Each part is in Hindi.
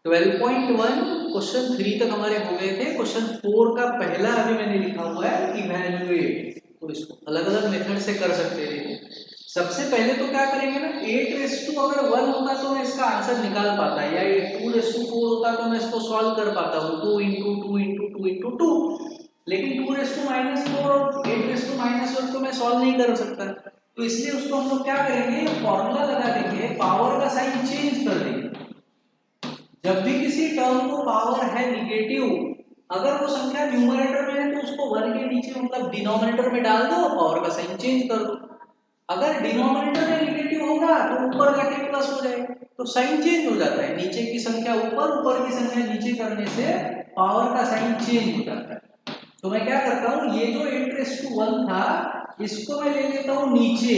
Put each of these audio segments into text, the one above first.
12.1 क्वेश्चन 3 तक हमारे हो गए थे। क्वेश्चन 4 का पहला अभी मैंने लिखा हुआ है इवैल्यूएट, तो इसको अलग अलग मेथड से कर सकते हैं। सबसे पहले तो क्या करेंगे ना, 8 अगर 1 होता तो मैं इसका आंसर निकाल पाता, या 2 होता तो मैं इसको सॉल्व कर पाता हूँ, 2 इंटू 2 इंटू 2 इंटू 2। लेकिन 2 - 4 और 8 - 1 को मैं सॉल्व नहीं कर सकता, तो इसलिए उसको हम लोग क्या करेंगे, फॉर्मूला लगा देंगे, पावर का साइन चेंज कर देंगे। जब भी किसी टर्म को पावर है निगेटिव, अगर वो संख्या न्यूमरेटर में है तो उसको 1 के नीचे मतलब डिनोमिनेटर में डाल दो और पावर का साइन चेंज कर दो। अगर डिनोमिनेटर में निगेटिव होगा तो ऊपर जाके प्लस हो जाएगा, तो साइन चेंज हो जाता है। नीचे की संख्या ऊपर, ऊपर की संख्या नीचे करने से पावर का साइन चेंज हो जाता है। तो मैं क्या करता हूँ, ये जो 8 - 1 था इसको मैं ले लेता हूँ नीचे,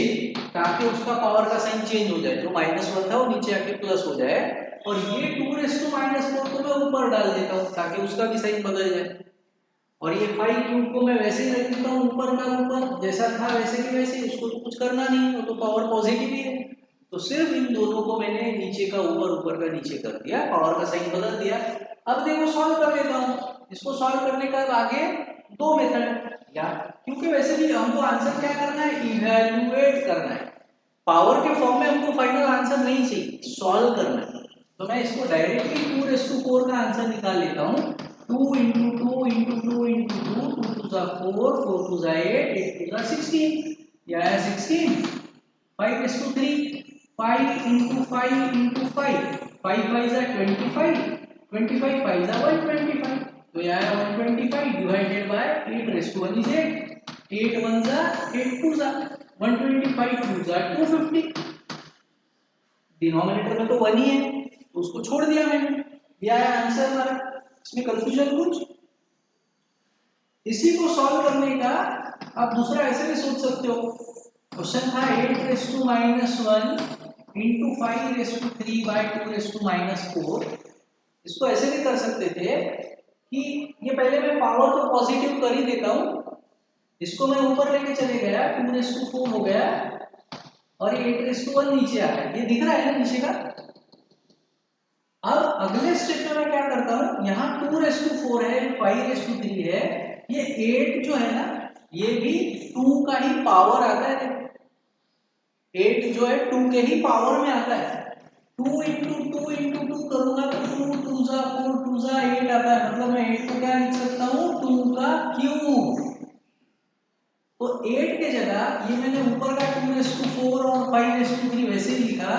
ताकि उसका पावर का साइन चेंज हो जाए, जो -1 था वो नीचे आके प्लस हो जाए। और ये 2 - 4 को मैं ऊपर डाल देता हूँ ताकि उसका भी साइन बदल जाए। और ये 5³ को मैं वैसे ही रख देता हूँ ऊपर का ऊपर, जैसा था वैसे की वैसे, उसको तो कुछ करना नहीं, वो तो पावर पॉजिटिव ही है। तो सिर्फ इन दोनों को मैंने नीचे का ऊपर, ऊपर का नीचे कर दिया, पावर का साइन बदल दिया। अब देखो सॉल्व कर लेता हूँ। इसको सॉल्व करने का आगे दो मेथड, या क्योंकि वैसे भी हमको आंसर क्या करना है, इवैल्यूएट करना है। पावर के फॉर्म में हमको फाइनल आंसर नहीं चाहिए, सॉल्व करना है। तो मैं इसको डायरेक्टली 2 - 4 का आंसर निकाल लेता हूँ। 2 इंटू 2 इंटू 2 इंटू 2, 2 2 जा 4, 4 2 जा 8, 8 2 जा 16, या 16, 5/3, 5 इंटू 5 इंटू 5, 5 5 जा 25, 25 5 जा 125, तो यह है 125 डिवाइडेड बाय 8/1 इज 8, 8 1 जा 8 2 जा 125, 2 जा 250। डिनोमिनेटर में तो 1 ही है तो उसको छोड़ दिया मैंने, यह है आंसर हमारा। इसमें कंफ्यूजन कुछ? इसी को सॉल्व करने का आप दूसरा ऐसे भी सोच सकते हो। क्वेश्चन था 8 - 1 इंटू 5/3 बाय 2 - 4। इसको ऐसे भी कर सकते थे कि ये पहले मैं पावर को पॉजिटिव कर ही देता हूँ, इसको मैं ऊपर लेके चले गया, 2 - 4 हो गया, और ये 8 - 1 नीचे आ गया, ये दिख रहा है ना नीचे का। अब अगले स्टेप में मैं क्या करता हूँ, यहाँ 2 - 4 है, 5/3 है, ये 8 जो है ना, ये भी 2 का ही पावर आता है। 8 जो है 2 के ही पावर में आता है। 2 इंटू 2 इंटू 2 करूंगा तो 2 2 जा 4, 2 जा 8 आता है, मतलब मैं 8 को क्या लिख सकता हूँ, 2 का क्यूब। तो 8 के जगह ये मैंने ऊपर का 2 - 4 और 5/3 वैसे ही लिखा,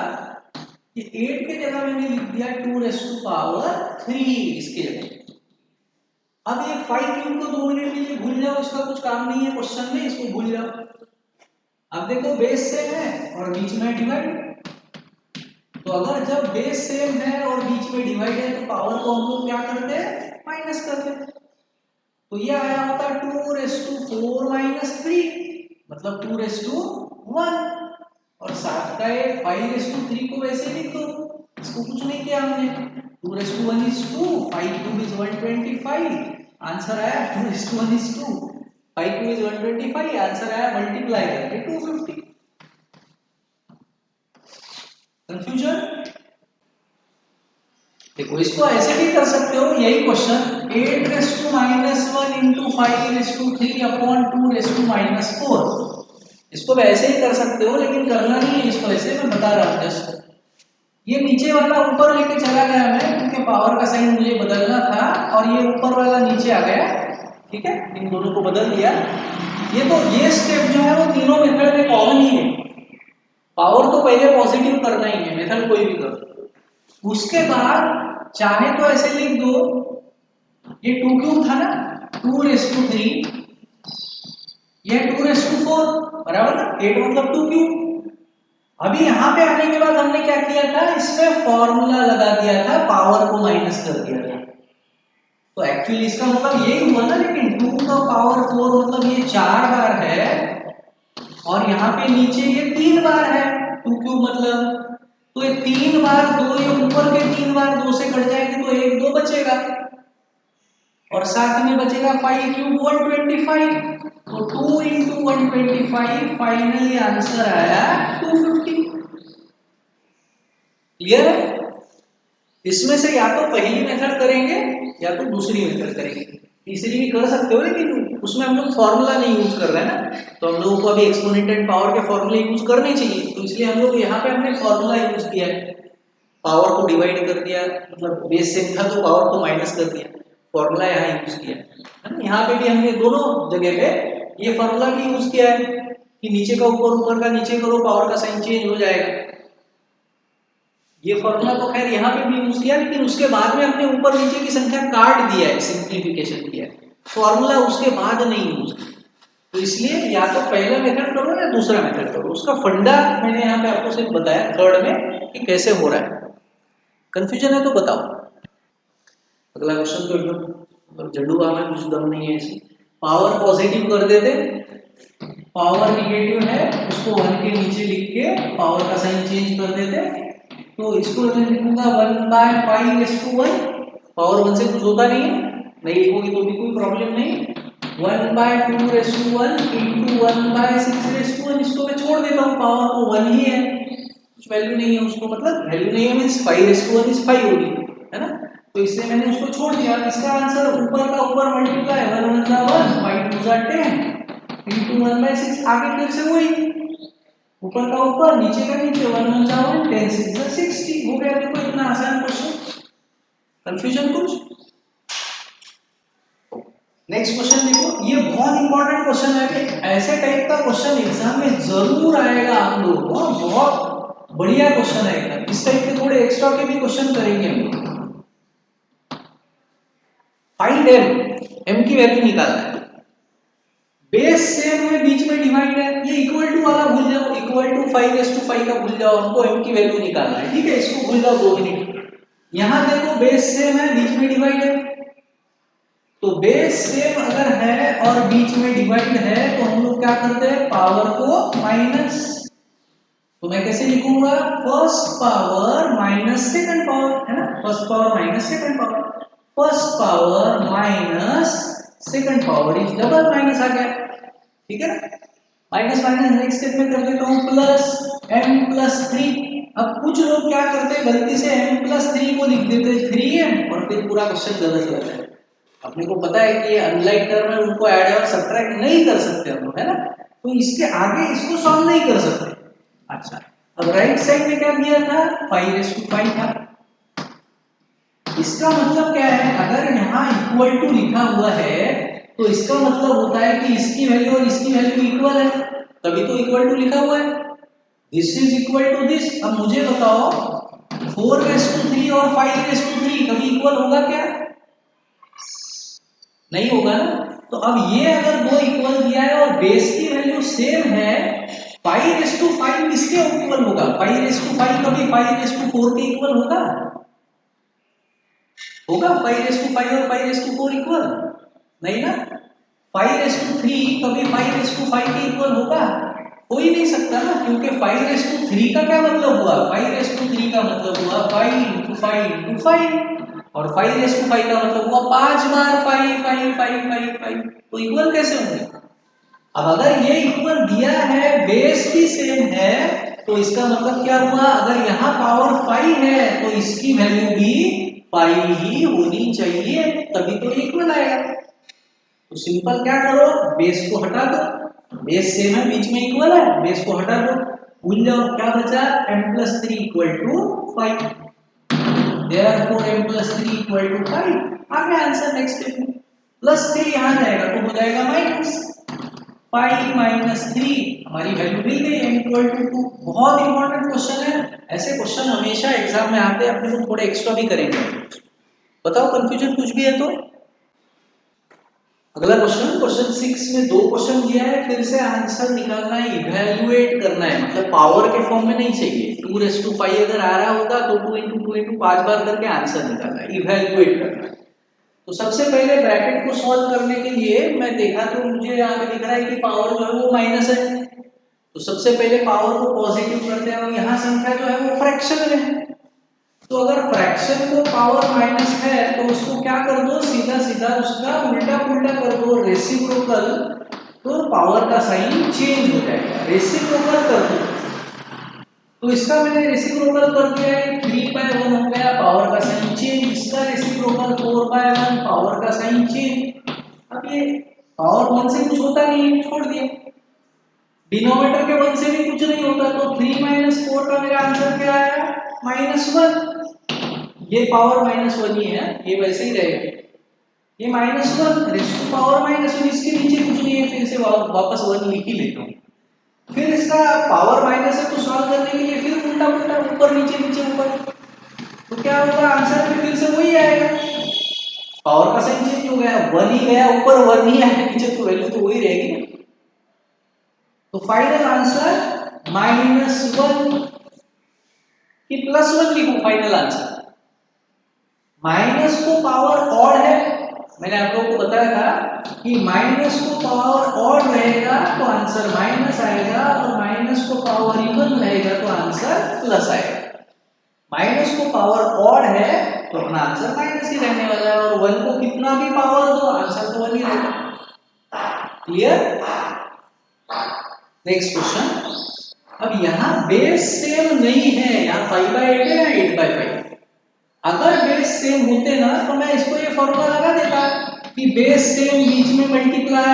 ये 8 के जगह मैंने लिख दिया 2 इसके जगह। अब ये 5³ को 2 मिनट के लिए भूल जाओ, इसका कुछ काम नहीं है क्वेश्चन में, इसको भूल जाओ। अब देखो बेस सेम है और बीच में डिवाइड, तो अगर जब बेस सेम है और बीच में डिवाइड है तो पावर को हम लोग क्या करते हैं, माइनस करते हैं। तो ये आया होता 2 - 4 - 3, मतलब 2 - 1, और साथ का ये 5/3 को वैसे लिख दो, इसको कुछ नहीं किया हमने। 2/1 is 2, 5³ is 125, आंसर आया 2/1 is 2, 5³ is 125, आंसर आया मल्टीप्लाई करके 250। कंफ्यूजन? देखो इसको ऐसे भी कर सकते हो, यही क्वेश्चन 8 - 1 इंटू 5/3 अपॉन 2 - 4, इसको वैसे ही कर सकते हो, लेकिन करना नहीं है इसको ऐसे, मैं बता रहा हूँ जस्ट। ये नीचे वाला ऊपर लेके चला गया मैं, क्योंकि पावर का साइन मुझे बदलना था, और ये ऊपर वाला नीचे आ गया, ठीक है, इन दोनों को बदल दिया। ये स्टेप जो है वो तीनों मेथड में कॉमन ही है। पावर तो पहले पॉजिटिव करना ही है, मेथड कोई भी करो। उसके बाद चाहे तो ऐसे लिख दो, ये 2³ था ना, 2/3, ये 2/4, बराबर ना, 8 मतलब 2³। अभी यहाँ पे आने के बाद हमने क्या किया था, इसमें फॉर्मूला लगा दिया था, पावर को माइनस कर दिया था। तो एक्चुअली इसका मतलब यही हुआ ना, लेकिन 2 का पावर 4 मतलब ये 4 बार है, और यहाँ पे नीचे ये 3 बार है, 2³ मतलब, तो ये 3 बार 2, ये ऊपर के 3 बार 2 से कट जाएंगे तो 1 2 बचेगा, और साथ में बचेगा 5³ 125, तो 2 इंटू 125, फाइनली आंसर आया 250। क्लियर है? इसमें से या तो पहली मेथड करेंगे या तो दूसरी मेथड करेंगे, तीसरी भी कर सकते हो, लेकिन उसमें हम लोग फॉर्मूला नहीं यूज कर रहे हैं ना, तो हम लोगों को अभी एक्सपोनेंट एंड पावर के फॉर्मूले यूज करने चाहिए, तो इसलिए हम लोग यहाँ पे हमने फॉर्मूला यूज किया है, पावर को डिवाइड कर दिया, मतलब बेस सेम था तो पावर को माइनस कर दिया, फॉर्मूला यहाँ यूज किया है ना। यहाँ पे भी हमने दोनों जगह पे ये फॉर्मूला भी यूज किया है कि नीचे का ऊपर, ऊपर का नीचे करो, पावर का साइन चेंज हो जाएगा। ये फॉर्मूला तो खैर यहाँ पे भी यूज किया, लेकिन उसके बाद में हमने ऊपर नीचे की संख्या काट दिया है, सिंप्लीफिकेशन किया है, फॉर्मूला उसके बाद नहीं यूज किया। तो इसलिए या तो पहला मेथड करो या दूसरा मेथड करो, उसका फंडा मैंने यहाँ पे आपको सिर्फ बताया थर्ड में कि कैसे हो रहा है। कंफ्यूजन है तो बताओ। अगला क्वेश्चन तो एकदम झंडू में कुछ दम नहीं है इसमें। पावर पॉजिटिव कर देते, पावर निगेटिव है उसको 1 के नीचे लिख के पावर का साइन चेंज कर देते, तो इसको मैं लिखूंगा 1/5/1, पावर 1 से कुछ होता नहीं है, नहीं लिखोगे तो भी कोई प्रॉब्लम नहीं, 1/2/1 into 1/6/1, इसको मैं छोड़ देता हूँ, पावर तो 1 ही है, कुछ वैल्यू नहीं है उसको, मतलब वैल्यू नहीं है मींस 5/1 इज 5 होगी, है ना, तो इसलिए मैंने उसको छोड़ दिया। इसका आंसर ऊपर का ऊपर मल्टीप्लाई 1 1 जा 1, 5 2 जा 10 into 1/6, आगे फिर से वही ऊपर का ऊपर नीचे का नीचे, 1 1 जा 1, 10 6 जा 60, हो गया। देखो इतना आसान क्वेश्चन, कंफ्यूजन कुछ। नेक्स्ट क्वेश्चन देखो, ये बहुत इंपॉर्टेंट क्वेश्चन है कि ऐसे टाइप का क्वेश्चन एग्जाम में जरूर आएगा आप लोगों को, बहुत बढ़िया क्वेश्चन है। इस टाइप के थोड़े एक्स्ट्रा के भी क्वेश्चन करेंगे हम। फाइंड एम की वैल्यू निकालना है, बेस सेम है, बीच में डिवाइड है, ये इक्वल टू वाला भूल जाओ, इक्वल टू 5/5 का भूल जाओ, हमको एम की वैल्यू निकालना है, ठीक है, इसको भूल जाओ 2 मिनट। यहां देखो बेस सेम है, बीच में डिवाइड है, तो बेस सेम अगर है और बीच में डिवाइड है तो हम लोग क्या करते हैं, पावर को माइनस, तो मैं कैसे लिखूंगा, first power minus second power, है ना, first power minus second power, first power minus second power is double minus आ गया, ठीक है ना, माइनस माइनस नेक्स्ट स्टेप में कर देता हूं प्लस m+3। अब कुछ लोग क्या करते हैं, गलती से m+3 को लिख देते हैं 3m और फिर पूरा क्वेश्चन गलत लगता है। अपने को पता है कि ये अनलाइक टर्म है, उनको ऐड और सब्ट्रैक्ट नहीं कर सकते हम लोग, है ना, तो इसके आगे इसको सॉल्व नहीं कर सकते। अच्छा, अब राइट साइड में क्या दिया था, 5/5 था, इसका मतलब क्या है, अगर यहाँ इक्वल टू लिखा हुआ है तो इसका मतलब होता है कि इसकी वैल्यू और इसकी वैल्यू इक्वल है, तभी तो इक्वल टू लिखा हुआ है, this is equal to this. अब मुझे बताओ 4/3 और 5/3 कभी इक्वल होगा क्या, नहीं होगा ना, तो अब ये अगर दो इक्वल दिया है और बेस की वैल्यू सेम है, 5/5 किसके इक्वल होगा, 5/5 कभी 5/4 के इक्वल होगा, होगा 5/5 और 5/4 इक्वल, नहीं ना, 5/3 कभी 5/5 के इक्वल होगा, हो ही नहीं सकता ना, क्योंकि 5/3 का क्या मतलब हुआ, 5/3 का मतलब हुआ 5 × 5 × 5 और 5/5 का मतलब हुआ 5 बार 5 5 5 5 5, तो इक्वल कैसे होंगे। अब अगर ये इक्वल दिया है, बेस भी सेम है, तो इसका मतलब क्या हुआ, अगर यहाँ पावर 5 है तो इसकी वैल्यू भी 5 ही होनी चाहिए, तभी तो इक्वल आएगा। तो सिंपल क्या करो, बेस को हटा दो, बेस सेम है बीच में इक्वल है, बेस को हटा दो, भूल जाओ, क्या बचा, m+3 = 5, therefore m+3 = 5, आ गया आंसर। नेक्स्ट स्टेप में +3 यहां जाएगा तो हो जाएगा -5 - 3, हमारी वैल्यू मिल गई m = 2। बहुत इंपॉर्टेंट क्वेश्चन है, ऐसे क्वेश्चन हमेशा एग्जाम में आते हैं, अपने को थोड़े एक्स्ट्रा भी करेंगे। बताओ कंफ्यूजन कुछ भी है तो। अगला क्वेश्चन 6 में दो क्वेश्चन दिया है, फिर से आंसर निकालना है, इवैल्यूएट करना है, मतलब पावर के फॉर्म में नहीं चाहिए, 2/5 अगर आ रहा होगा तो 2 × 2 × 5 बार करके आंसर निकालना है, इवैल्यूएट करना है। तो सबसे पहले ब्रैकेट को सॉल्व करने के लिए मैं देखा तो मुझे यहाँ पे दिख रहा है कि पावर जो है वो माइनस है, तो सबसे पहले पावर को पॉजिटिव करते हैं, और यहाँ संख्या जो है वो फ्रैक्शन में है, तो अगर फ्रैक्शन को पावर माइनस है तो उसको क्या कर दो, सीधा सीधा उसका उल्टा पुल्टा कर दो, रेसिप्रोकल, तो पावर का साइन चेंज हो जाएगा, रेसिप्रोकल कर दो। तो इसका मैंने रेसिप्रोकल कर दिया है, 3/1 हो गया, पावर का साइन इसका रेसिप्रोकल 4/1 पावर का साइन चेंज। अब ये पावर 1 से कुछ होता नहीं है, छोड़ दिए। डिनोमिनेटर के 1 से भी कुछ नहीं होता, तो 3 माइनस 4 का मेरा आंसर क्या आया? -1। ये पावर -1 ही है, ये वैसे ही रहेगा। ये -1 रेज़ टू पावर -1, इसके नीचे कुछ नहीं है, फिर से वापस 1 लिख ही लेता हूँ। फिर इसका पावर माइनस है तो सॉल्व करने के लिए फिर उल्टा उल्टा ऊपर नीचे नीचे ऊपर, तो क्या होगा? आंसर में फिर से वही आएगा। पावर का साइन चेंज हो गया, 1 ही गया ऊपर, 1 ही आया नीचे, तो वैल्यू तो वही रहेगी ना। तो फाइनल आंसर -1 कि +1 लिखूं फाइनल आंसर? माइनस को पावर ऑड है, मैंने आप लोगों को बताया था कि माइनस को पावर ऑड रहेगा तो आंसर माइनस आएगा, और माइनस को पावर इवन रहेगा तो आंसर प्लस आएगा। माइनस को पावर ऑड है तो अपना आंसर माइनस ही रहने वाला है, और 1 को कितना भी पावर दो आंसर तो 1 ही रहेगा। क्लियर? Next question. अब यहाँ बेस सेम नहीं है, यहाँ 5/8 है या 8/5। अगर बेस सेम होते ना तो मैं इसको ये फॉर्मूला लगा देता कि बेस सेम बीच में मल्टीप्लाई,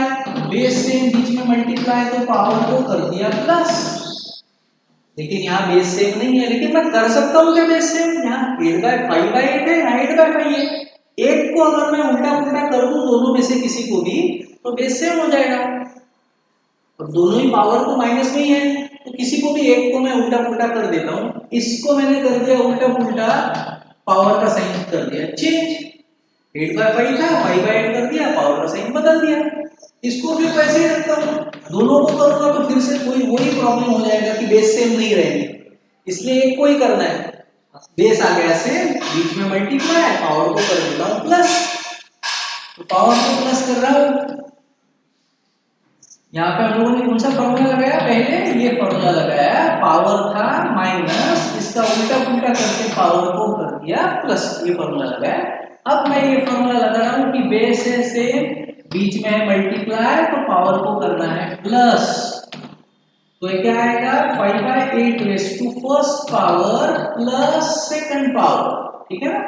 बेस सेम बीच में मल्टीप्लाई तो पावर को कर दिया प्लस। लेकिन यहाँ बेस सेम नहीं है, लेकिन मैं कर सकता हूँ क्या बेस सेम? यहाँ 8/5/8 है, यहाँ 8/5 है। एक को अगर मैं उल्टा पुल्टा कर दूं दोनों में से किसी को भी, तो बेस सेम हो जाएगा। और दोनों ही पावर तो माइनस में ही है, तो किसी को भी एक को मैं उल्टा पुल्टा कर देता हूँ। इसको मैंने कर दिया उल्टा पुल्टा, पावर का साइन कर दिया चेंज। 8/5 था, 5/8 कर दिया, पावर का साइन बदल दिया। इसको भी वैसे ही रखता हूँ, दोनों को करूंगा तो फिर से कोई वही प्रॉब्लम हो जाएगा कि बेस सेम नहीं रहेंगे, इसलिए एक को ही करना है। बेस आ गया से बीच में मल्टीप्लाई, पावर को कर देता हूँ प्लस, तो पावर को प्लस कर रहा हूँ। यहाँ पे हम लोगों ने कौन सा फॉर्मूला लगाया? पहले ये फॉर्मूला लगाया, पावर था माइनस, इसका उल्टा पुल्टा करके पावर को कर दिया प्लस, ये फॉर्मूला लगाया। अब मैं ये फॉर्मूला लगा रहा हूँ कि बेस है सेम, बीच में है मल्टीप्लाई, तो पावर को करना है प्लस। तो ये क्या आएगा? 5/8 raise to first power plus second power, ठीक है ना?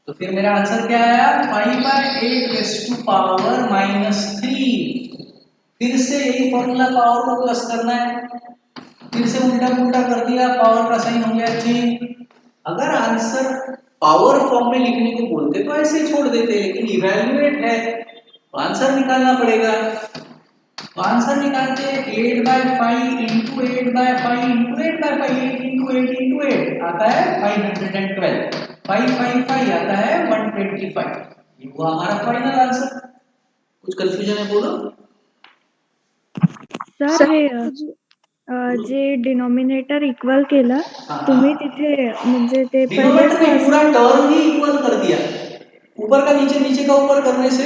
तो फिर मेरा आंसर क्या आया? 5/8 रेज़ टू पावर -3। फिर से यही फॉर्मूला, पावर को प्लस करना है, फिर से उल्टा पुल्टा कर दिया, पावर का साइन हो गया चेंज। अगर आंसर पावर फॉर्म में लिखने को बोलते तो ऐसे ही छोड़ देते, लेकिन इवैल्यूएट है तो आंसर निकालना पड़ेगा। तो आंसर निकालते हैं 8/5 इंटू 8/5 इंटू 8/5, 8 इंटू 8 इंटू 8 आता है 512, 555 आता है 125। ये हुआ हमारा फाइनल आंसर। कुछ कंफ्यूजन है बोलो? सर हे जे डिनॉमिनेटर इक्वल केलं तुम्ही तिथे, म्हणजे ते पहिलेच डिनोमिनेटर में पूरा टर्म ही इक्वल कर दिया, ऊपर का नीचे नीचे का ऊपर करने से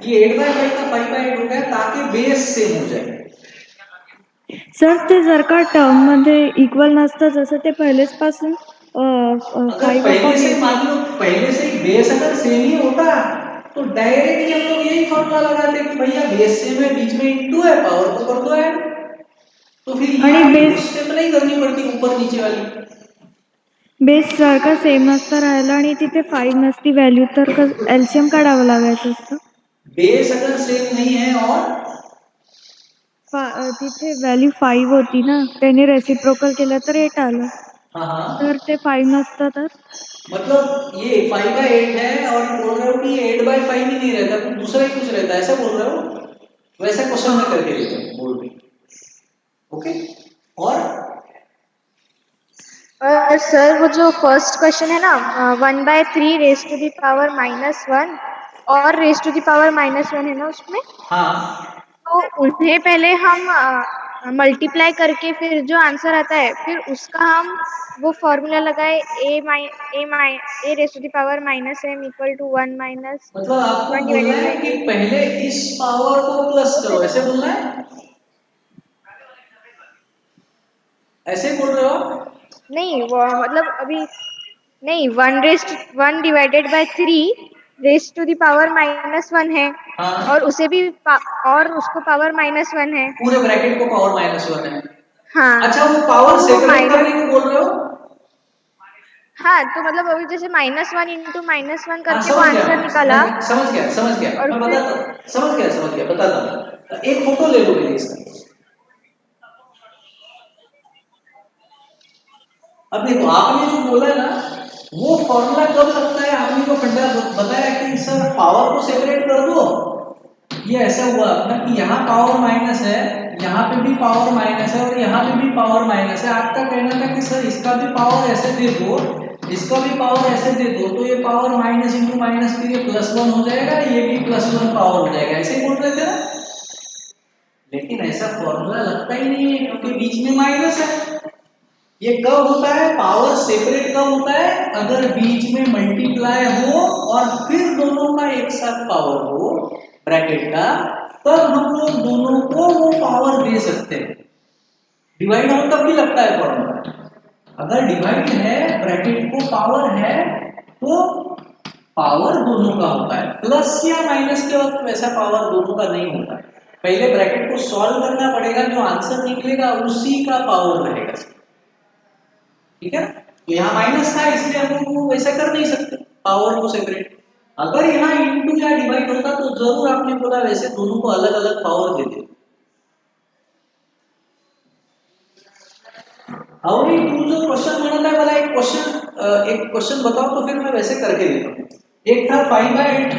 ये 8/5 का 5/8 हो गया, ताकि बेस सेम हो जाए। सर ते जर का टर्म मध्ये इक्वल नसतं, जसं ते पहिलेच पासून अगर 5/8 मान लो पहले से ही बेस अगर सेम ही होता तो डायरेक्टली हम लोग यही फॉर्मूला लगाते कि भैया बेस सेम है, बीच में इंटू है, पावर को कर दो ऐड, तो फिर ये आणि वाली बेस स्टेप नहीं करनी पड़ती ऊपर नीचे वाली। बेस जर का सेम नसता राहिला आणि तिथे 5 नसती व्हॅल्यू, तर एलसीएम काढावं लागायचं असतं। बेस अगर सेम नहीं है और तिथे व्हॅल्यू 5 होती ना, त्याने रेसिप्रोकल केलं तर 8 आलं, हाँ हाँ, तर ते 5 नसतं तर मतलब ये 5/8 है और बोल रहे हो कि ये 8/5 ही नहीं रहता, तो दूसरा ही कुछ रहता है, ऐसा बोल रहे हो? वैसा क्वेश्चन मैं करके देता हूँ बोर्ड में। ओके, और सर वो जो फर्स्ट क्वेश्चन है ना, 1/3 रेज टू द पावर -1 और रेज टू द पावर -1 है ना उसमें, हाँ, तो उन्हें पहले हम मल्टीप्लाई करके फिर जो आंसर आता है फिर उसका हम वो फॉर्मूला लगाए, a raise to the power -m equal to 1 मतलब आपको 1 बोलना डिवाइडेड है बाई कि 8। पहले इस पावर को प्लस वो करो, फिर ऐसे बोलना है? ऐसे बोल रहे हो आप? नहीं, वो मतलब अभी नहीं, 1 divided by 3 raise to the power -1 है, हाँ, और उसे भी और उसको पावर -1 है। पूरे ब्रैकेट को पावर -1 है। हाँ, अच्छा, वो पावर तो वो सेपरेट माइनस, करने को बोल रहे हो? हाँ, तो मतलब अभी जैसे -1 इंटू -1 हाँ करके वो समझ गया, आंसर निकाला। समझ गया, और मैं फिर बताता हूँ, समझ गया, बताता हूँ। एक फोटो ले लो मेरी इसका। अब देखो आपने जो बोला ना, वो फॉर्मूला कब लगता है, आपने जो फंडा बताया कि सर पावर को सेपरेट कर दो, ये ऐसा हुआ अपना कि यहाँ पावर माइनस है, यहाँ पे भी पावर माइनस है और यहाँ पे भी पावर माइनस है। आपका कहना था कि सर इसका भी पावर ऐसे दे दो, इसका भी पावर ऐसे दे दो, तो ये पावर माइनस इंटू माइनस फिर ये +1 हो जाएगा, ये भी +1 पावर हो जाएगा, ऐसे ही बोल रहे थे ना। लेकिन ऐसा फॉर्मूला लगता ही नहीं है क्योंकि बीच में माइनस है। ये कब होता है, पावर सेपरेट कब होता है, अगर बीच में मल्टीप्लाई हो और फिर दोनों का एक साथ पावर हो ब्रैकेट का, तब हम लोग दोनों को वो पावर दे सकते हैं। डिवाइड हो तब भी लगता है फॉर्मूला। अगर डिवाइड है, ब्रैकेट को पावर है, तो पावर दोनों का होता है। प्लस या माइनस के वक्त वैसा पावर दोनों का नहीं होता है। पहले ब्रैकेट को सॉल्व करना पड़ेगा, जो आंसर निकलेगा उसी का पावर रहेगा। ठीक है, तो यहाँ माइनस था इसलिए हम लोग वो वैसा कर नहीं सकते पावर को सेपरेट। अगर यहाँ इंटू या डिवाइड होता तो जरूर आपने बोला वैसे दोनों को अलग अलग पावर देते। और ये टू जो क्वेश्चन बना था वाला एक क्वेश्चन बताओ तो फिर मैं वैसे करके देता हूँ। एक था 5/8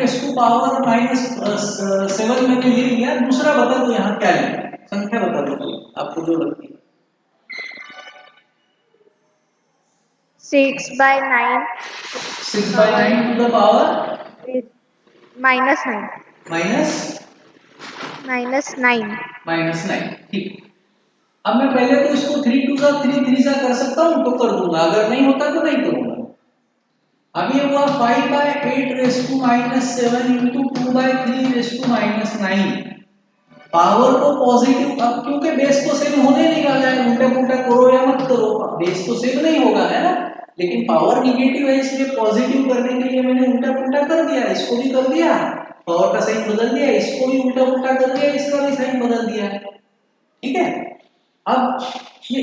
-7 मैंने ले लिया, दूसरा बता दो यहाँ क्या लेना है, संख्या बता दो कोई आपको जो लगती है। 6/9 6/9 टू द पावर -9 माइनस -9। -9। ठीक, अब मैं पहले तो इसको 3 टू सा 3 3 सा कर सकता हूँ तो कर दूंगा, अगर नहीं होता तो नहीं करूंगा। अब ये हुआ 5/8 - 7 इंटू 2/3 - 9। पावर को पॉजिटिव, अब क्योंकि बेस तो सेम होने नहीं वाला है, उल्टा पुल्टा करो या मत करो बेस तो सेम नहीं होगा है ना, लेकिन पावर निगेटिव है इसलिए पॉजिटिव करने के लिए मैंने उल्टा पुल्टा कर दिया, इसको भी कर दिया, पावर का साइन बदल दिया, इसको भी उल्टा पुल्टा कर दिया, इसका भी साइन बदल दिया। ठीक है, अब ये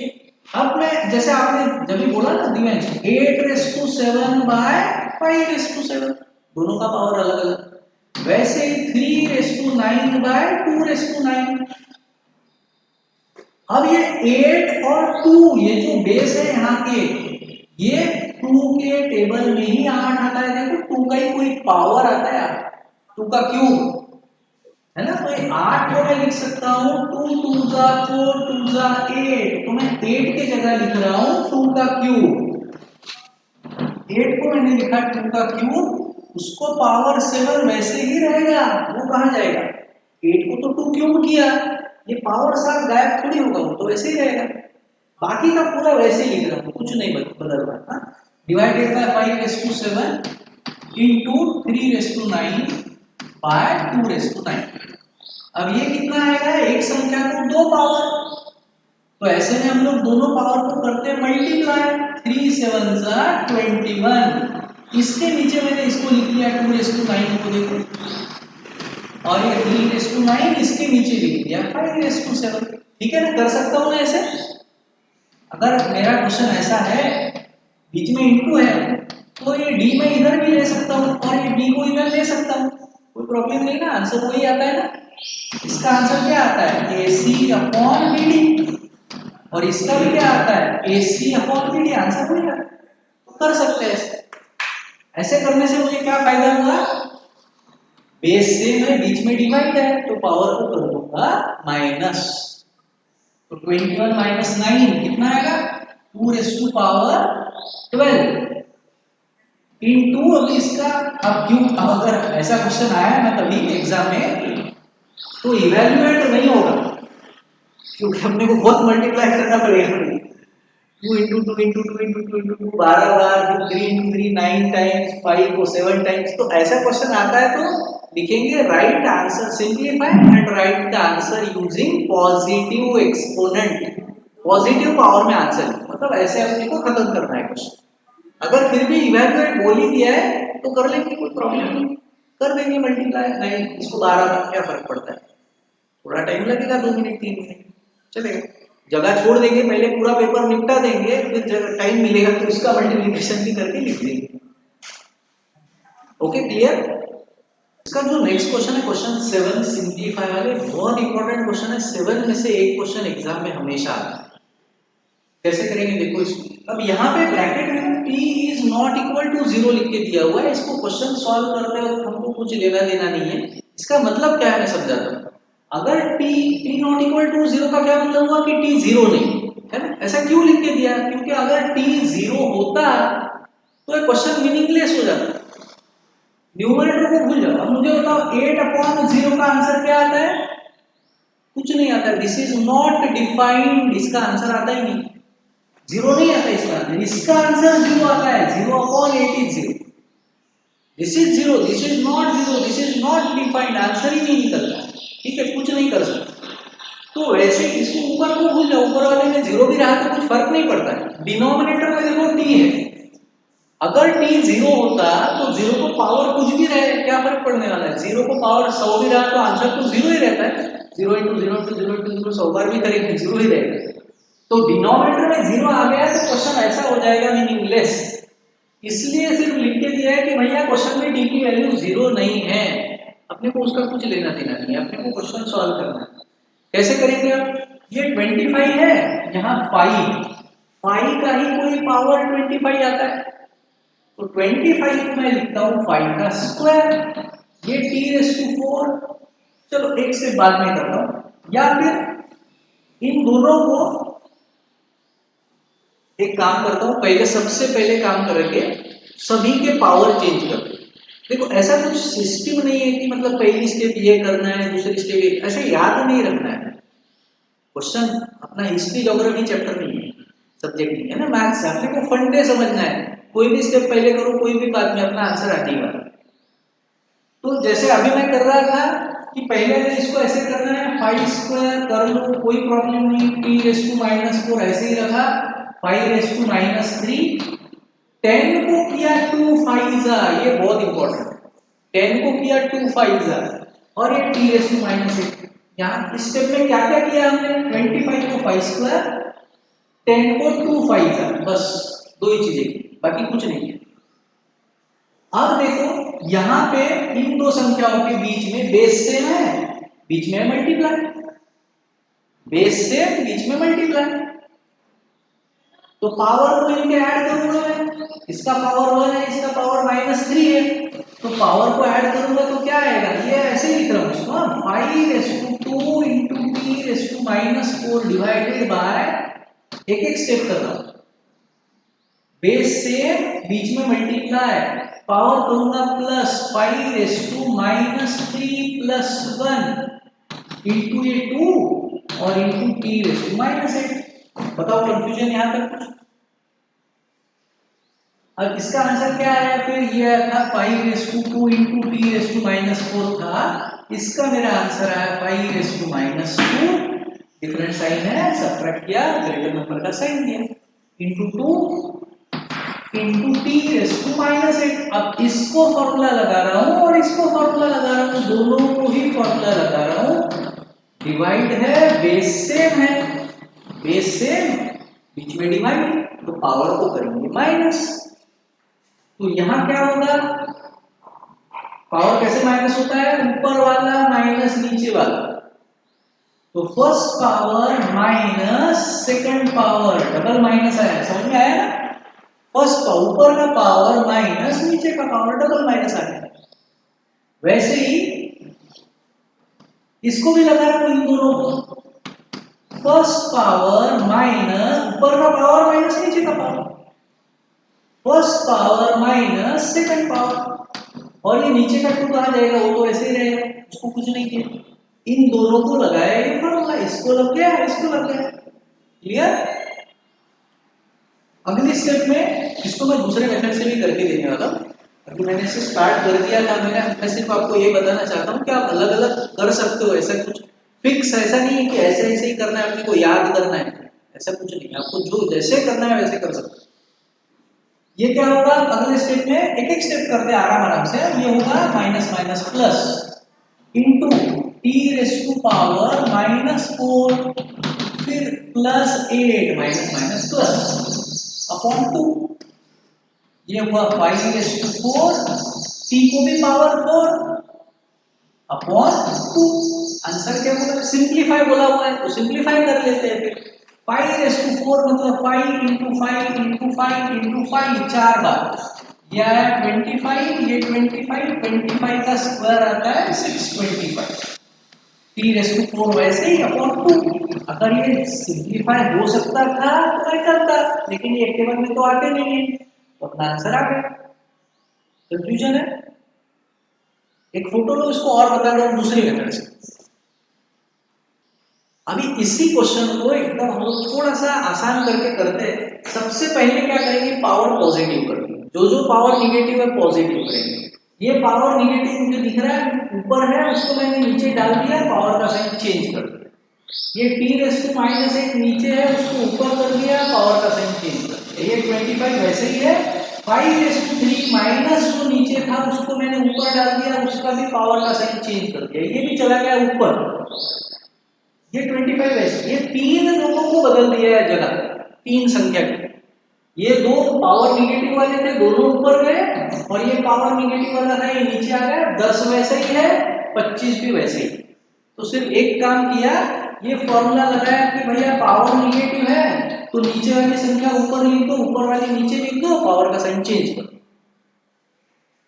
अब मैं जैसे आपने जब भी बोला ना दिव्यांश 8/7 दोनों का पावर अलग अलग, वैसे ही 3/9/2/9। अब ये 8 और 2 ये जो बेस है यहाँ के, ये 2 के टेबल में ही 8 आता है। देखो 2 का ही कोई पावर आता है, 2 का क्यूब है ना, तो ये 8 को मैं लिख सकता हूँ 2 2 जा 4 2 जा 8, तो मैं 8 के जगह लिख रहा हूँ 2 का क्यूब। 8 को मैंने लिखा 2 का क्यूब, उसको पावर 7 वैसे ही रहेगा, वो कहाँ जाएगा, 8 को तो 2 क्यूब किया, ये पावर 7 गायब थोड़ी होगा, वो तो वैसे ही रहेगा। बाकी का पूरा वैसे ही लिख रहा हूँ, कुछ नहीं बदल रहा। Divided by 5/7 into 3/9/2/9। अब ये कितना आएगा, एक संख्या को 2 पावर, तो ऐसे में हम लोग दोनों पावर को करते हैं मल्टीप्लाई, 3 7 21। इसके नीचे मैंने इसको लिख लिया 2/9 को, देखो, और ये 3/9 इसके नीचे लिख दिया 5/7। ठीक है ना, कर सकता हूं ना ऐसे। अगर मेरा क्वेश्चन ऐसा है बीच में इंटू है तो ये डी मैं इधर भी ले सकता हूँ और ये डी को इधर ले सकता हूँ, कोई प्रॉब्लम नहीं ना, आंसर वही आता है ना। इसका आंसर क्या आता है, AC/BD, और इसका भी क्या आता है, AC/BD, आंसर वही आता है। तो कर सकते हैं ऐसे। ऐसे करने से मुझे क्या फायदा हुआ, बेस से मैं बीच में डिवाइड है तो पावर को कर दूंगा माइनस, तो 21 - 9 कितना आएगा, 2/12 इंटू, अभी इसका अब क्यों, अब अगर ऐसा क्वेश्चन आया ना कभी एग्जाम में तो इवैल्यूएट नहीं होगा क्योंकि हमने को बहुत मल्टीप्लाई करना पड़ेगा। 2 इंटू 2 इंटू 2 इंटू 2 इंटू 2 12 बार, 3 इंटू 3 9 टाइम्स, 5 को 7 टाइम्स। तो ऐसा क्वेश्चन आता है तो लिखेंगे right answer, simplify and right the answer using positive exponent, positive power में आंसर, मतलब ऐसे अपने को खत्म करना है क्वेश्चन। अगर फिर भी इवैल्यूएट बोल ही दिया है तो कर लेंगे, कोई प्रॉब्लम नहीं, कर देंगे मल्टीप्लाई, नहीं इसको 12 का क्या फर्क पड़ता है, थोड़ा टाइम लगेगा 2 मिनट 3 मिनट चलेगा। जगह छोड़ देंगे, पहले पूरा पेपर निपटा देंगे, फिर जब टाइम मिलेगा तो इसका मल्टीप्लिकेशन भी करके लिख देंगे। Okay, clear? इसका जो नेक्स्ट क्वेश्चन है, क्वेश्चन 7 सिंप्लीफाई वाले, बहुत इंपॉर्टेंट क्वेश्चन है। 7 में से एक क्वेश्चन एग्जाम में हमेशा आता है। कैसे करेंगे देखो इसको। अब यहाँ पे ब्रैकेट में t is not equal to 0 लिख के दिया हुआ है। इसको क्वेश्चन सॉल्व करते वक्त हमको कुछ लेना देना नहीं है। इसका मतलब क्या है मैं समझाता हूँ। अगर t नॉट इक्वल टू 0 का क्या मतलब हुआ कि t 0 नहीं है ना। ऐसा क्यों लिख के दिया, क्योंकि अगर t 0 होता तो ये क्वेश्चन मीनिंगलेस हो जाता। न्यूमरेटर को भूल जाओ। अब मुझे बताओ 8/0 का आंसर क्या आता है? कुछ नहीं आता। दिस इज नॉट डिफाइंड, इसका आंसर आता ही नहीं, 0 नहीं आता इसका आंसर। इसका आंसर 0 आता है। 0/8 is 0। This is 0, this is not 0, this is not defined, answer ही नहीं निकलता। ठीक है, कुछ नहीं कर सकते। तो वैसे इसको ऊपर को भूल जाओ, ऊपर वाले में 0 भी रहा तो कुछ फर्क नहीं पड़ता है। डिनोमिनेटर में देखो t है। अगर t 0 होता तो 0 को पावर कुछ भी रहे क्या फर्क पड़ने वाला है। 0 को पावर 100 भी रहा तो आंसर तो 0 ही रहता है। 0 × 0 × 0 × 0 100 बार भी करेंगे 0 ही रहेगा। तो डिनोमिनेटर में 0 आ गया तो क्वेश्चन ऐसा हो जाएगा मीनिंगलेस। इसलिए सिर्फ लिख के दिया है कि भैया क्वेश्चन में t की वैल्यू 0 नहीं है। अपने को उसका कुछ लेना देना नहीं है, अपने को क्वेश्चन सॉल्व करना है। कैसे करेंगे अब? ये 25 है, यहाँ 5 का ही कोई पावर 25 आता है। तो 25 को मैं लिखता हूँ 5 का स्क्वायर। ये t⁴, चलो एक से बाद में करता हूँ। या फिर इन दोनों को एक काम करता हूँ, पहले सबसे पहले काम करेंगे सभी के पावर चेंज कर। देखो ऐसा कुछ सिस्टम नहीं है कि मतलब पहली स्टेप ये करना है दूसरी स्टेप ये, ऐसे याद नहीं रखना है। क्वेश्चन अपना हिस्ट्री ज्योग्राफी चैप्टर नहीं है, सब्जेक्ट नहीं है ना, मैथ्स है। अपने को फंडे समझना है। कोई भी स्टेप पहले करो, कोई भी बाद में अपना आंसर आने वाला। तो जैसे अभी मैं कर रहा था कि पहले मैं इसको ऐसे करना है, 5² कर लो, कोई प्रॉब्लम नहीं। t⁻⁴ ऐसे ही रखा, 5⁻³ 10 को किया 2 5 ये बहुत इंपॉर्टेंट है। 10 को किया 2 5 और ये t⁻⁸ यहाँ इस स्टेप में क्या क्या किया हमने? 25 को 5², 10 को 2 5 बस दो ही चीजें की, बाकी कुछ नहीं है। अब देखो यहाँ पे इन दो संख्याओं के बीच में बेस सेम है, बीच में मल्टीप्लाई, बेस सेम बीच में मल्टीप्लाई। तो पावर को इनके ऐड करूंगा मैं, इसका पावर 1 है, इसका पावर -3 है। तो पावर को ऐड करूंगा तो क्या आएगा? ये ऐसे ही लिख रहा हूं इसको, 5⁻² × t⁻⁴ डिवाइडेड बाय, एक एक स्टेप कर रहा हूं, बेस सेम बीच में मल्टीप्लाई, पावर करूंगा प्लस 5⁻³ + 1 इंटू ये 2 और इंटू t⁻⁸। बताओ कंफ्यूजन यहां तक कुछ? अब इसका आंसर क्या आया? फिर ये था 5⁻² इंटू t⁻⁴ था। इसका मेरा आंसर आया 5⁻², डिफरेंट साइन है, सबट्रैक्ट किया, ग्रेटर नंबर का साइन दिया, इंटू 2 इंटू t⁻⁸। अब इसको फॉर्मूला लगा रहा हूं और इसको फॉर्मूला लगा रहा हूं, दोनों को ही फॉर्मूला लगा रहा हूं। डिवाइड है, बेस सेम है, बेस सेम बीच में डिवाइड, तो पावर को करेंगे माइनस। तो यहां क्या होगा? पावर कैसे माइनस होता है? ऊपर वाला माइनस नीचे वाला। तो first power minus second power, double minus आया, समझ में आया ना? फर्स्ट का ऊपर का पावर माइनस नीचे का पावर, डबल माइनस आ गया। वैसे ही इसको भी लगा रहा हूं, इन दोनों को, फर्स्ट पावर माइनस ऊपर का पावर माइनस नीचे का power, first power minus second power, और ये नीचे का 2 आ जाएगा, वो तो ऐसे ही रहेगा, उसको कुछ नहीं किया। इन दोनों को लगाया ये फॉर्मूला, इसको लग गया, इसको लग गया। क्लियर? अगली स्टेप में इसको मैं दूसरे मेथड से भी करके देने वाला हूं। अभी मैंने इसे स्टार्ट कर दिया था, मैं सिर्फ आपको ये बताना चाहता हूँ कि आप अलग अलग कर सकते हो। ऐसा कुछ फिक्स ऐसा नहीं है कि ऐसे ऐसे ही करना है, अपने को याद करना है, ऐसा कुछ नहीं है। आपको जो जैसे करना है वैसे कर सकते हो। ये क्या होगा? अगले स्टेप में एक एक स्टेप करते हैं आराम से। ये होगा minus minus plus into t⁻⁴ -4, फिर +8 माइनस माइनस प्लस अपॉन 2, ये हुआ 5⁴, t को भी पावर 4 अपॉन 2। आंसर क्या बोला, सिंप्लीफाई बोला हुआ है तो सिंप्लीफाई कर लेते हैं। फिर 5⁴ मतलब 5 इंटू 5 इंटू 5 इंटू 5 4 बार, यह आया 25, ये 25 का स्क्वायर आता है 625, t⁴ वैसे ही अपॉन 2। अगर ये सिंप्लीफाई हो सकता था तो मैं करता, लेकिन ये टेबल में तो आते नहीं है, तो अपना आंसर आ गया। कंफ्यूजन है? एक फोटो लो, इसको और बता दो दूसरी मेथड से। अभी इसी क्वेश्चन को एकदम हम लोग थोड़ा सा आसान करके करते हैं। सबसे पहले क्या करेंगे, पावर पॉजिटिव करेंगे, जो पावर निगेटिव है पॉजिटिव करेंगे। ये पावर निगेटिव मुझे दिख रहा है ऊपर है, उसको मैंने नीचे डाल दिया, पावर का साइन चेंज कर दिया। ये t⁻⁻1 नीचे है, उसको ऊपर कर दिया, पावर का साइन चेंज कर दिया। ये 25 वैसे ही है, 5⁻³ माइनस जो नीचे था उसको मैंने ऊपर डाल दिया, उसका भी पावर का साइन चेंज कर दिया, ये भी चला गया ऊपर। ये 25 वैसे, ये तीन लोगों को बदल दिया है जगह, तीन संख्या के। ये दो पावर निगेटिव वाले थे, दोनों ऊपर गए, और ये पावर निगेटिव वाला था, ये नीचे आ गया। 10 वैसे ही है, 25 भी वैसे ही। तो सिर्फ एक काम किया, ये फॉर्मूला लगाया कि भैया पावर निगेटिव है तो नीचे वाली संख्या ऊपर लिख दो, ऊपर वाली नीचे लिख दो, पावर का साइन चेंज कर दो।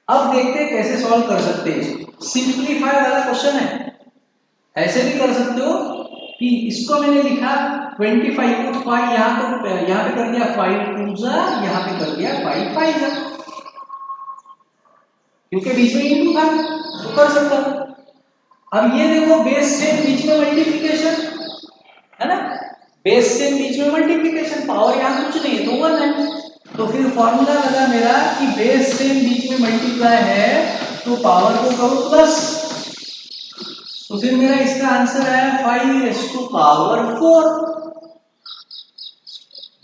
अब देखते हैं कैसे सॉल्व कर सकते हैं इसको। सिंप्लीफाई वाला क्वेश्चन है, ऐसे भी कर सकते हो कि इसको मैंने लिखा 25 को 5 यहाँ पे कर दिया 5 2 यहाँ पे कर दिया 5 5 क्योंकि बीच में इंटू था तो कर सकता हूं। अब ये देखो बेस से बीच में मल्टीप्लिकेशन है ना, बेस से बीच में मल्टीप्लिकेशन, पावर यहाँ कुछ नहीं तो 1 है। तो फिर फॉर्मूला लगा मेरा कि बेस से बीच में मल्टीप्लाई है तो पावर को करो प्लस, तो फिर मेरा इसका आंसर है 5⁴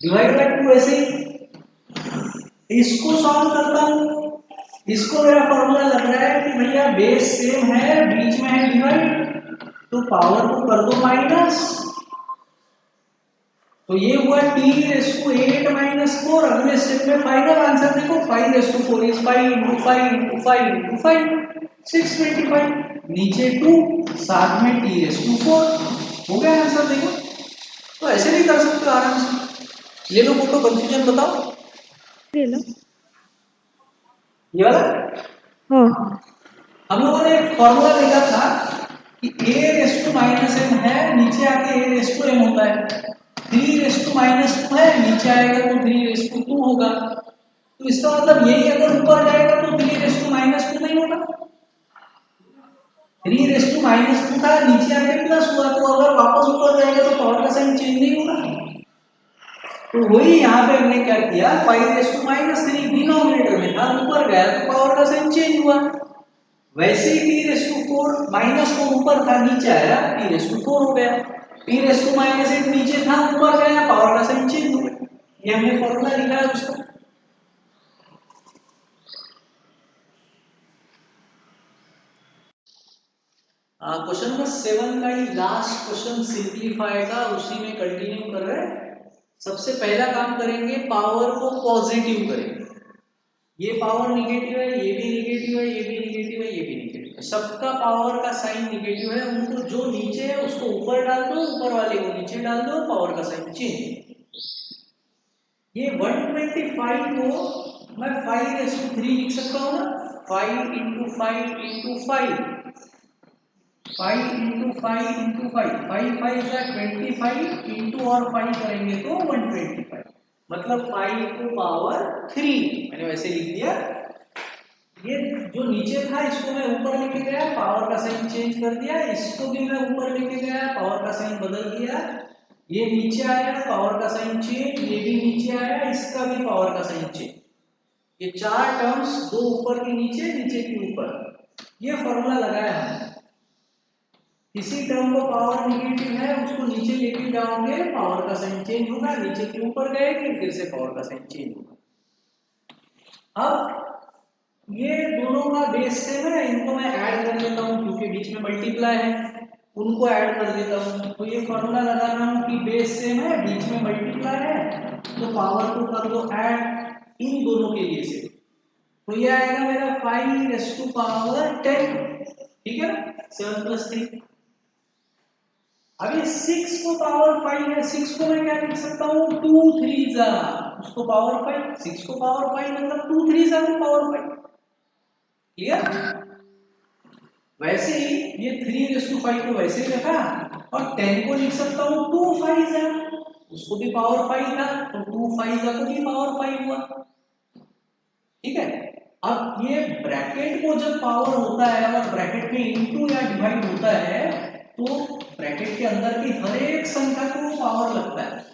डिवाइड बाय 2। ऐसे ही इसको सॉल्व करता हूं, इसको मेरा फॉर्मूला लग रहा है कि भैया बेस सेम है, बीच में है डिवाइड, तो पावर को कर दो माइनस, तो ये हुआ t⁻⁴ अगले स्टेप में फाइनल आंसर देखो 5⁴ इज 5 × 5 × 5 × 5 625, नीचे 2 साथ में t⁻⁴ हो गया आंसर। देखो तो ऐसे भी कर सकते हो आराम से। ले लो फोटो, कंफ्यूजन बताओ। ले लो। ये वाला हो, हम लोगों ने एक फॉर्मूला देखा था कि a⁻⁻m है, नीचे आके a⁻m होता है, 3⁻² है, नीचे आएगा तो 3⁻² होगा। तो इसका मतलब यही अगर ऊपर जाएगा तो 3⁻² नहीं होगा, 3⁻² था, नीचे आके प्लस हुआ, तो अगर वापस ऊपर जाएगा तो पावर का साइन चेंज नहीं होगा। तो वही यहाँ पे हमने क्या किया, 5⁻³ डिनोमिनेटर में था, ऊपर गया तो पावर का साइन चेंज हुआ। वैसे ही t⁻⁴ माइनस को ऊपर था, नीचे आया t⁻⁴ हो गया, t⁻⁻1 नीचे था, ऊपर गया, पावर का साइन चेंज हो गया। ये हमने फॉर्मूला लिखा है उसका। क्वेश्चन नंबर 7 का ही लास्ट क्वेश्चन सिंप्लीफाई का, उसी में कंटिन्यू कर रहे हैं। सबसे पहला काम करेंगे, पावर को पॉजिटिव करेंगे। ये पावर निगेटिव है, ये भी निगेटिव है, ये भी निगेटिव है, ये भी निगेटिव है, सबका पावर का साइन निगेटिव है। उनको जो नीचे है उसको ऊपर डाल दो, ऊपर वाले को नीचे डाल दो, पावर का साइन चेंज। ये 125 को मैं 5⁻³ लिख सकता हूँ ना, 5 × 5 × 5 5 × 5 × 5 5 5 का 25 इंटू और 5 करेंगे तो 125, मतलब 5 को पावर 3 मैंने वैसे लिख दिया। ये जो नीचे था इसको मैं ऊपर लेके गया, पावर का साइन चेंज कर दिया, इसको भी मैं ऊपर लेके गया, पावर का साइन बदल दिया। ये नीचे आया, पावर का साइन चेंज, ये भी नीचे आया, इसका भी पावर का साइन चेंज। ये चार टर्म्स, दो ऊपर की नीचे, नीचे की ऊपर, ये फॉर्मूला लगाया हमने। किसी टर्म को पावर निगेटिव है उसको नीचे लेके जाओगे, पावर का साइन चेंज होगा, नीचे के ऊपर गए फिर से पावर का साइन चेंज होगा। अब ये दोनों का बेस सेम है, इनको मैं ऐड कर लेता हूं क्योंकि बीच में मल्टीप्लाई है। उनको ऐड कर देता हूँ। तो ये फॉर्मूला लगा रहा हूँ कि बेस सेम है, बीच में मल्टीप्लाई है, तो पावर को कर दो ऐड इन दोनों के लिए से। तो ये आएगा मेरा 5 ठीक है ना, 7+3। अब ये 6 को पावर 5 है, 6 को मैं क्या लिख सकता हूँ, 2 3 जा, उसको पावर 5, 6 को पावर 5 मतलब 2 3 जा को पावर 5। क्लियर? वैसे ही ये 3:5 को वैसे ही रखा, और 10 को लिख सकता हूँ 2 5 जा, उसको भी पावर 5 था, तो 2 5 जा को भी पावर 5 हुआ। ठीक है, अब ये ब्रैकेट को जब पावर होता है और ब्रैकेट में इनटू या डिवाइड होता है, तो ब्रैकेट के अंदर की हर एक संख्या को पावर लगता है।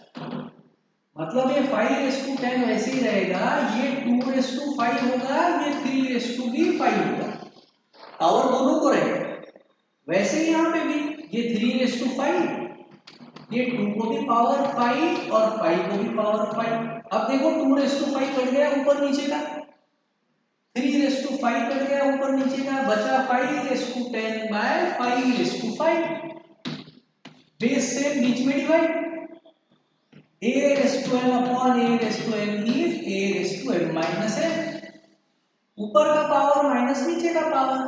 मतलब ये 5:10 वैसे ही रहेगा, ये 2:5 होगा, ये 3:5 होगा, पावर दोनों को रहेगा। वैसे ही यहाँ पे भी ये 3:5, ये 2 को भी पावर 5 और 5 को भी पावर 5। अब देखो 2:5 कट गया ऊपर नीचे का, 3:5 कट गया ऊपर नीचे का, बचा 5:10/5:5। बेस सेम, बीच में divide, a:(m) upon a:(m) is a:(m)-n। ऊपर का पावर माइनस नीचे का पावर,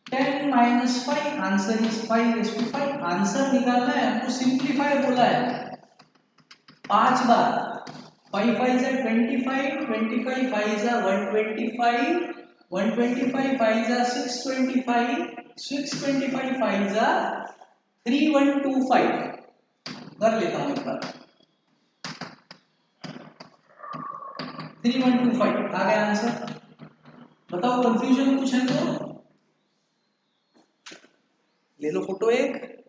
10 - 5, आंसर इज 5:5। आंसर निकालना है हमको, सिंप्लीफाई बोला है 5 बार। 5 5 जा 25, 25 5 जा 125, 125 5 जा 625, 625 5 जा 3125। कर लेता हूं एक बार, 3125 आ गया आंसर। बताओ कंफ्यूजन कुछ है तो ले लो फोटो एक।